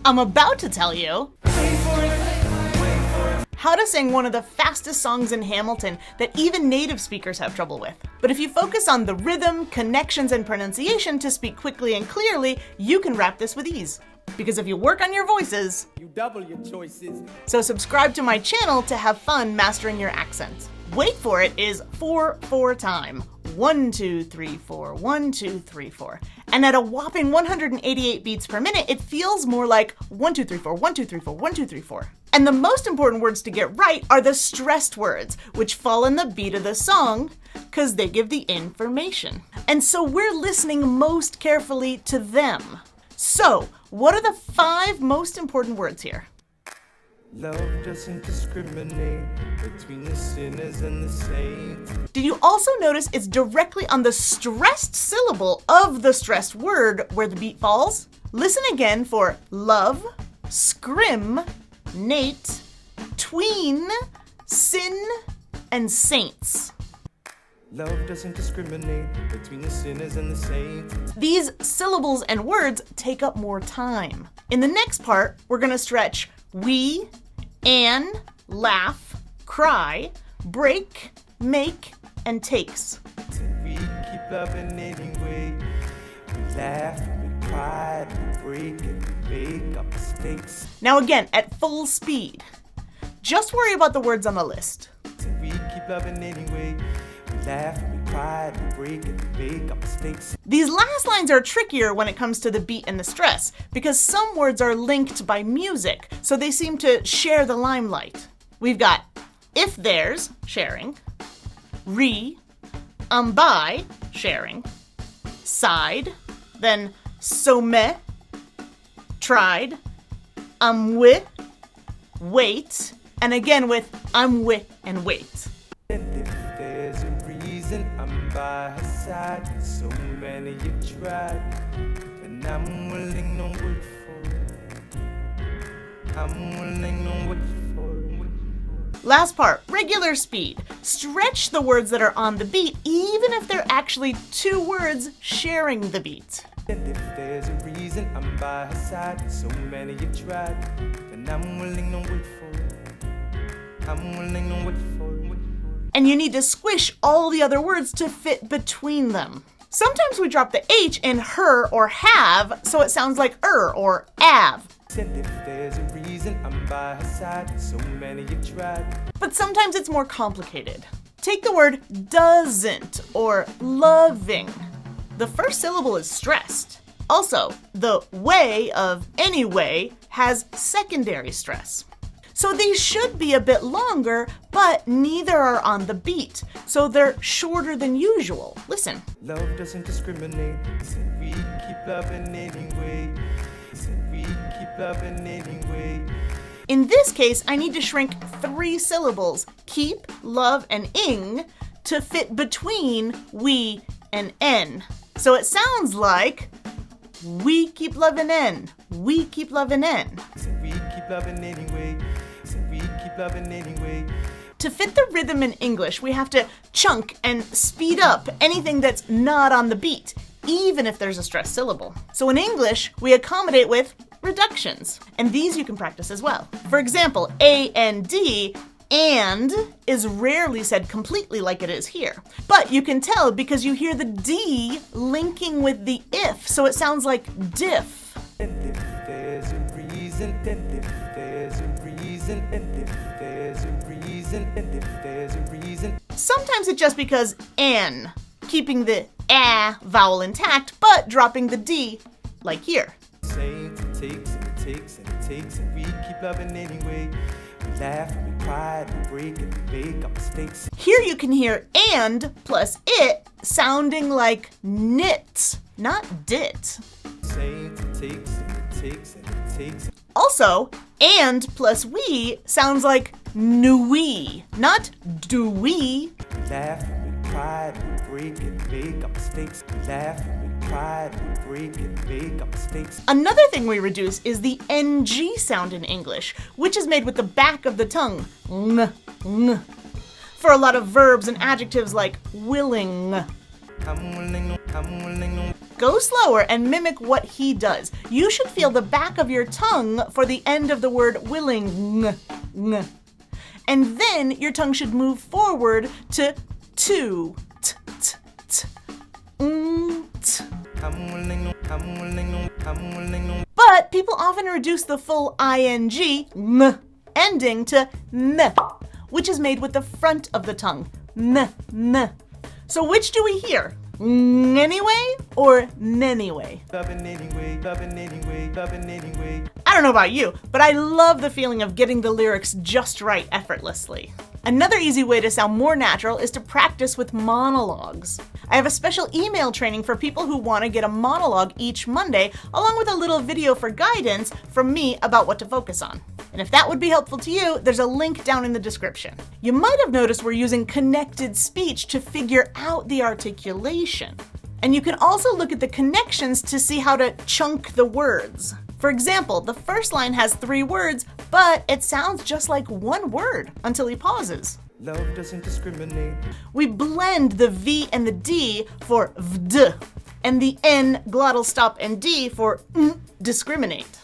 I'm about to tell you how to sing one of the fastest songs in Hamilton that even native speakers have trouble with. But if you focus on the rhythm, connections, and pronunciation to speak quickly and clearly, you can rap this with ease. Because if you work on your voices, you double your choices. So subscribe to my channel to have fun mastering your accent. Wait for it is 4/4 time. 1, 2, 3, 4, 1, 2, 3, 4. And at a whopping 188 beats per minute, it feels more like 1, 2, 3, 4, 1, 2, 3, 4, 1, 2, 3, 4. And the most important words to get right are the stressed words, which fall in the beat of the song, because they give the information. And so we're listening most carefully to them. So, what are the 5 most important words here? Love doesn't discriminate between the sinners and the saints. Did you also notice it's directly on the stressed syllable of the stressed word where the beat falls? Listen again for love, scrim, nate, tween, sin, and saints. Love doesn't discriminate between the sinners and the saints. These syllables and words take up more time. In the next part, we're going to stretch we, an, laugh, cry, break, make, and takes. We keep loving anyway. We laugh, we cry, we break, and we make our mistakes. Now again, at full speed. Just worry about the words on the list. We keep loving anyway. We laugh, we cry, we break, and we make our mistakes. These last lines are trickier when it comes to the beat and the stress, because some words are linked by music, so they seem to share the limelight. We've got if there's, sharing, by, sharing, side, then some, tried, with, wait, and again with with and wait. And if there's a reason I'm by her side, so many you've tried, and I'm willing to wait for it. I'm willing to wait for it. Last part, regular speed. Stretch the words that are on the beat, even if they're actually 2 words sharing the beat. And if there's a reason I'm by her side, so many you've tried, and I'm willing to wait for it. I'm willing to wait for it. And you need to squish all the other words to fit between them. Sometimes we drop the H in her or have, so it sounds like or av. And if there's a reason I'm by her side, so many you've tried. But sometimes it's more complicated. Take the word doesn't or loving. The first syllable is stressed. Also, the way of anyway has secondary stress. So these should be a bit longer, but neither are on the beat, so they're shorter than usual. Listen. Love doesn't discriminate, so we keep loving anyway. So we keep loving anyway. In this case, I need to shrink 3 syllables, keep, love, and ing, to fit between we and n. So it sounds like we keep loving n, we keep loving n. So we keep loving anyway. So we keep loving anyway. To fit the rhythm in English, we have to chunk and speed up anything that's not on the beat, even if there's a stressed syllable. So in English, we accommodate with reductions, and these you can practice as well. For example, and is rarely said completely like it is here. But you can tell because you hear the D linking with the if, so it sounds like diff. And if there's a reason, and if there's a reason, and if there's a reason, and if there's a reason. Sometimes it's just because an, keeping the a vowel intact, but dropping the D, like here. Same, it takes, and it takes, and it takes, and we keep loving anyway. We laugh, and we cry, and we break, and we make our mistakes. Here you can hear and plus it sounding like knit, not dit. Same, it takes, and it takes, and it takes. Also, and plus we sounds like nui, not do-we. We laugh, and we cry, and we break, and we make our mistakes. We laugh, and we cry, and we break, and we make our mistakes. Another thing we reduce is the ng sound in English, which is made with the back of the tongue. Ng. For a lot of verbs and adjectives like willing. I'm willing, Go slower and mimic what he does. You should feel the back of your tongue for the end of the word willing. Ng. And then your tongue should move forward to t, t, t. T. But people often reduce the full ing, n, ending to n, which is made with the front of the tongue. N, n. So which do we hear? Anyway or anyway? I don't know about you, but I love the feeling of getting the lyrics just right effortlessly. Another easy way to sound more natural is to practice with monologues. I have a special email training for people who want to get a monologue each Monday, along with a little video for guidance from me about what to focus on. And if that would be helpful to you, there's a link down in the description. You might have noticed we're using connected speech to figure out the articulation. And you can also look at the connections to see how to chunk the words. For example, the first line has 3 words, but it sounds just like one word until he pauses. Love doesn't discriminate. We blend the V and the D for vd, and the N, glottal stop, and D for discriminate.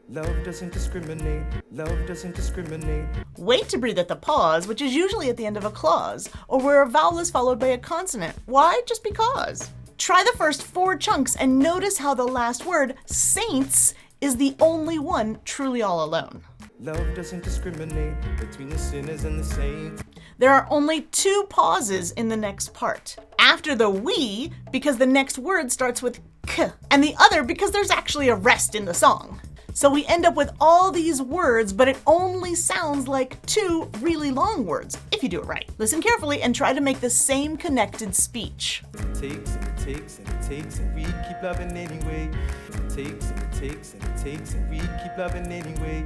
Love doesn't discriminate. Love doesn't discriminate. Wait to breathe at the pause, which is usually at the end of a clause, or where a vowel is followed by a consonant. Why? Just because. Try the first 4 chunks and notice how the last word, saints, is the only one truly all alone. Love doesn't discriminate between the sinners and the saints. There are only 2 pauses in the next part. After the we, because the next word starts with k, and the other because there's actually a rest in the song. So we end up with all these words, but it only sounds like 2 really long words, if you do it right. Listen carefully and try to make the same connected speech. It takes and it takes and it takes and we keep loving anyway. It takes and it takes and it takes and we keep loving anyway.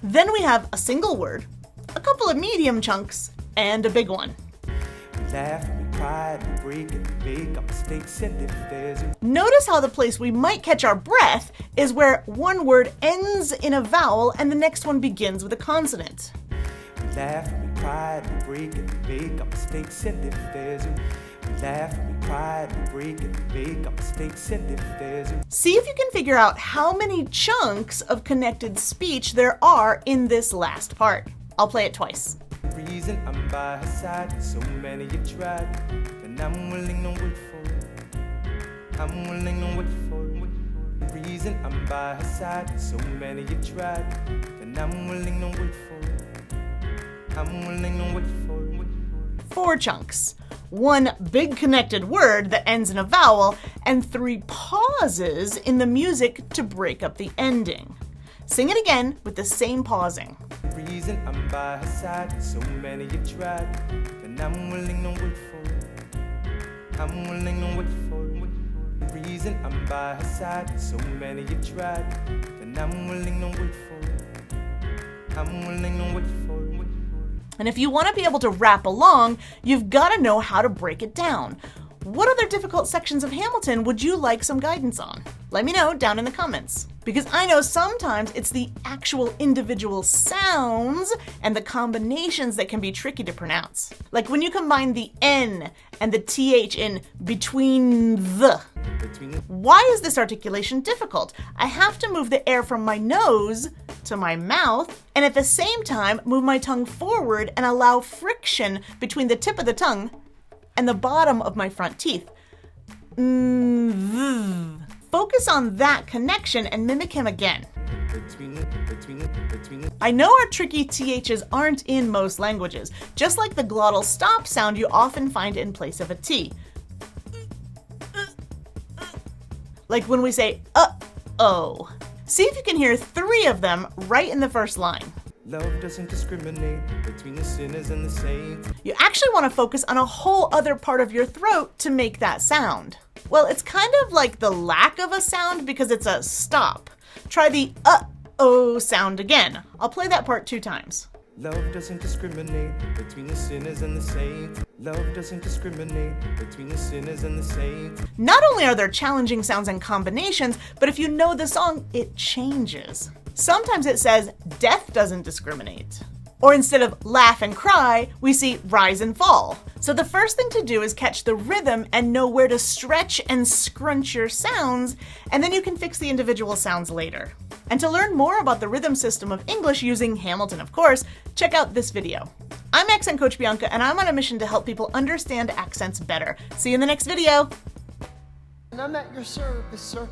Then we have a single word, a couple of medium chunks, and a big one. We laugh and we cry and we break and we make our mistakes, and if there's a Notice how the place we might catch our breath is where one word ends in a vowel and the next one begins with a consonant. we laugh and we cry and we break and we make our mistakes, and if there's a we laugh and we cry and we break and we make our mistakes, and if there's a See if you can figure out how many chunks of connected speech there are in this last part. I'll play it twice. reason I'm by her side. So many have tried, and I'm willing to wait for it. I'm willing to wait for it. The reason I'm by her side. So many have tried, and I'm willing to wait for it. I'm willing to wait for it. 4 chunks. 1 big connected word that ends in a vowel, and 3 pauses in the music to break up the ending. Sing it again with the same pausing. The reason I'm by her side. So many have tried, and I'm willing to wait for it. I'm willing to wait for it. The reason I'm by her side. So many have tried, and I'm willing to wait for it. I'm willing to wait for it. And if you want to be able to rap along, you've got to know how to break it down. What other difficult sections of Hamilton would you like some guidance on? Let me know down in the comments. Because I know sometimes it's the actual individual sounds and the combinations that can be tricky to pronounce. Like when you combine the N and the TH in between the. Why is this articulation difficult? I have to move the air from my nose to my mouth, and at the same time move my tongue forward and allow friction between the tip of the tongue and the bottom of my front teeth. Focus on that connection and mimic him again. I know our tricky THs aren't in most languages, just like the glottal stop sound you often find in place of a T. Like when we say uh-oh. See if you can hear 3 of them right in the first line. Love doesn't discriminate between the sinners and the saints. You actually want to focus on a whole other part of your throat to make that sound. Well, it's kind of like the lack of a sound because it's a stop. Try the uh-oh sound again. I'll play that part 2 times. Love doesn't discriminate between the sinners and the saints. Love doesn't discriminate between the sinners and the saints. Not only are there challenging sounds and combinations, but if you know the song, it changes. Sometimes it says, death doesn't discriminate. Or instead of laugh and cry, we see rise and fall. So the first thing to do is catch the rhythm and know where to stretch and scrunch your sounds, and then you can fix the individual sounds later. And to learn more about the rhythm system of English using Hamilton, of course, check out this video. I'm Accent Coach Bianca, and I'm on a mission to help people understand accents better. See you in the next video. And I'm at your service, sir.